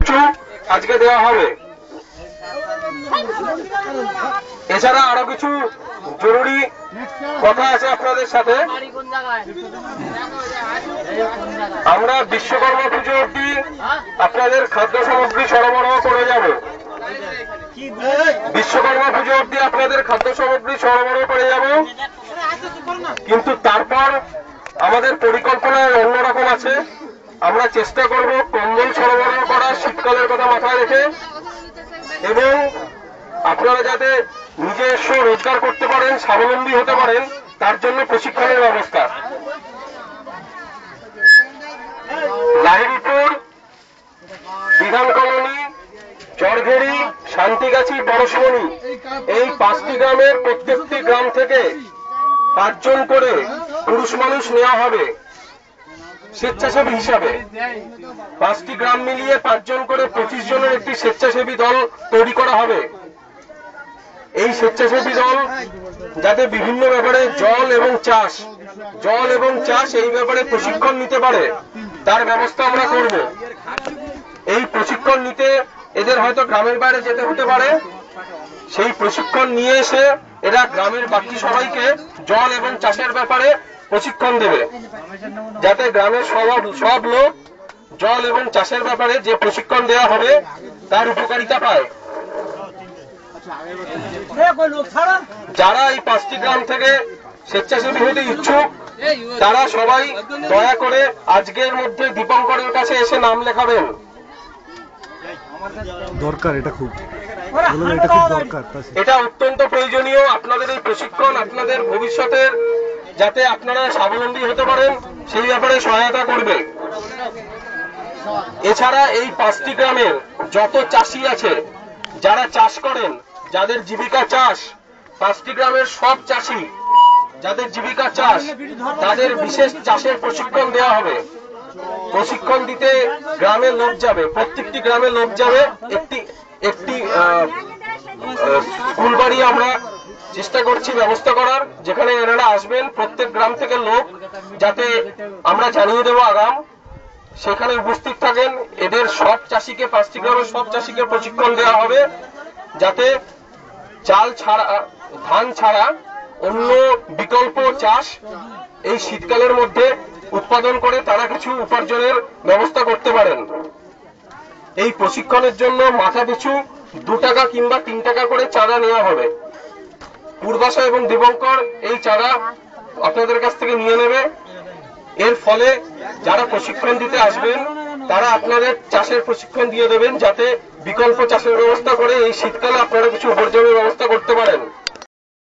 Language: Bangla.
কিছু আজকে দেওয়া হবে। এছাড়া আরো কিছু জরুরি কথা আছে আপনাদের সাথে। আমরা বিশ্বকর্মা পুজো অবধি আপনাদের খাদ্য সামগ্রী সরবরাহ করে যাব। বিশ্বকর্মা পুজো অবধি আপনাদের খাদ্য সামগ্রী সরবরাহ করে যাব, কিন্তু তারপর আমাদের পরিকল্পনা অন্যরকম আছে। আমরা চেষ্টা করব কম্বল সরবরাহ করা শীতকালের কথা মাথায় রেখে, এবং আপনারা যাতে নিজস্ব রোজগার করতে পারেন, স্বাবলম্বী হতে পারেন, তার জন্য প্রশিক্ষণের ব্যবস্থা। লাহিড়ীপুর, বিধান কলোনি, চরঘেরি, শান্তিগাছি, পরশমণি, এই 5টি গ্রামের প্রত্যেকটি গ্রাম থেকে 5 জন করে পুরুষ মানুষ নেওয়া হবে স্বেচ্ছাসেবী হিসাবে। 5টি গ্রাম মিলিয়ে 5 জন করে 25 জনের একটি স্বেচ্ছাসেবী দল তৈরি করা হবে। এই স্বেচ্ছাসেবী দল যাতে বিভিন্ন ব্যাপারে জল এবং চাষ এই ব্যাপারে প্রশিক্ষণ নিতে পারে, তার ব্যবস্থা আমরা করব। এই প্রশিক্ষণ নিতে এদের হয়তো গ্রামের বাইরে যেতে হতে পারে। সেই প্রশিক্ষণ নিয়ে এসে এরা গ্রামের বাকি সবাইকে জল এবং চাষের ব্যাপারে প্রশিক্ষণ দেবে, যাতে গ্রামের সব লোক জল এবং চাষের ব্যাপারে যে প্রশিক্ষণ দেওয়া হবে তার উপকারিতা পায়। যারা এই 5টি গ্রাম থেকে স্বেচ্ছাসেবী হতে ইচ্ছুক তারা সবাই দয়া করে আজকের মধ্যে দীপঙ্করের কাছে এসে নাম লেখাবেন। দরকার, এটা খুব দরকার, এটা অত্যন্ত প্রয়োজনীয়। আপনাদের এই প্রশিক্ষণ আপনাদের ভবিষ্যতের যাতে আপনারা স্বাবলম্বী হতে পারেন সেই ব্যাপারে সহায়তা করবে। এছাড়া এই 5টি গ্রামের যত চাষি আছে, যারা চাষ করেন, যাদের জীবিকা চাষ, 5টি গ্রামের সব চাষি যাদের জীবিকা চাষ, তাদের বিশেষ চাষের প্রশিক্ষণ দেওয়া হবে। প্রশিক্ষণ দিতে গ্রামের লোক যাবে, প্রত্যেকটি গ্রামের লোক যাবে। একটি স্কুল বাড়ি আমরা চেষ্টা করছি ব্যবস্থা করার, যেখানে এনারা আসবেন। প্রত্যেক গ্রাম থেকে লোক যাতে আমরা জানিয়ে দেবো আগাম, সেখানে উপস্থিত থাকেন। এদের সব চাষিকে, 5টি গ্রামের সব চাষিকে প্রশিক্ষণ দেওয়া হবে, যাতে চাল ছাড়া, ধান ছাড়া অন্য বিকল্প চাষ এই শীতকালের মধ্যে উৎপাদন করে তারা কিছু উপার্জনের ব্যবস্থা করতে পারেন। এই প্রশিক্ষণের জন্য মাথা পিছু 2 টাকা কিংবা 3 টাকা করে চাঁদা নেওয়া হবে। পূর্বাশা এবং দীপঙ্কর এই চাঁদা আপনাদের কাছ থেকে নিয়ে নেবে। এর ফলে যারা প্রশিক্ষণ দিতে আসবেন তারা আপনাদের চাষের প্রশিক্ষণ দিয়ে দেবেন, যাতে বিকল্প চাষের ব্যবস্থা করে এই শীতকালে আপনারা কিছু উপার্জনের ব্যবস্থা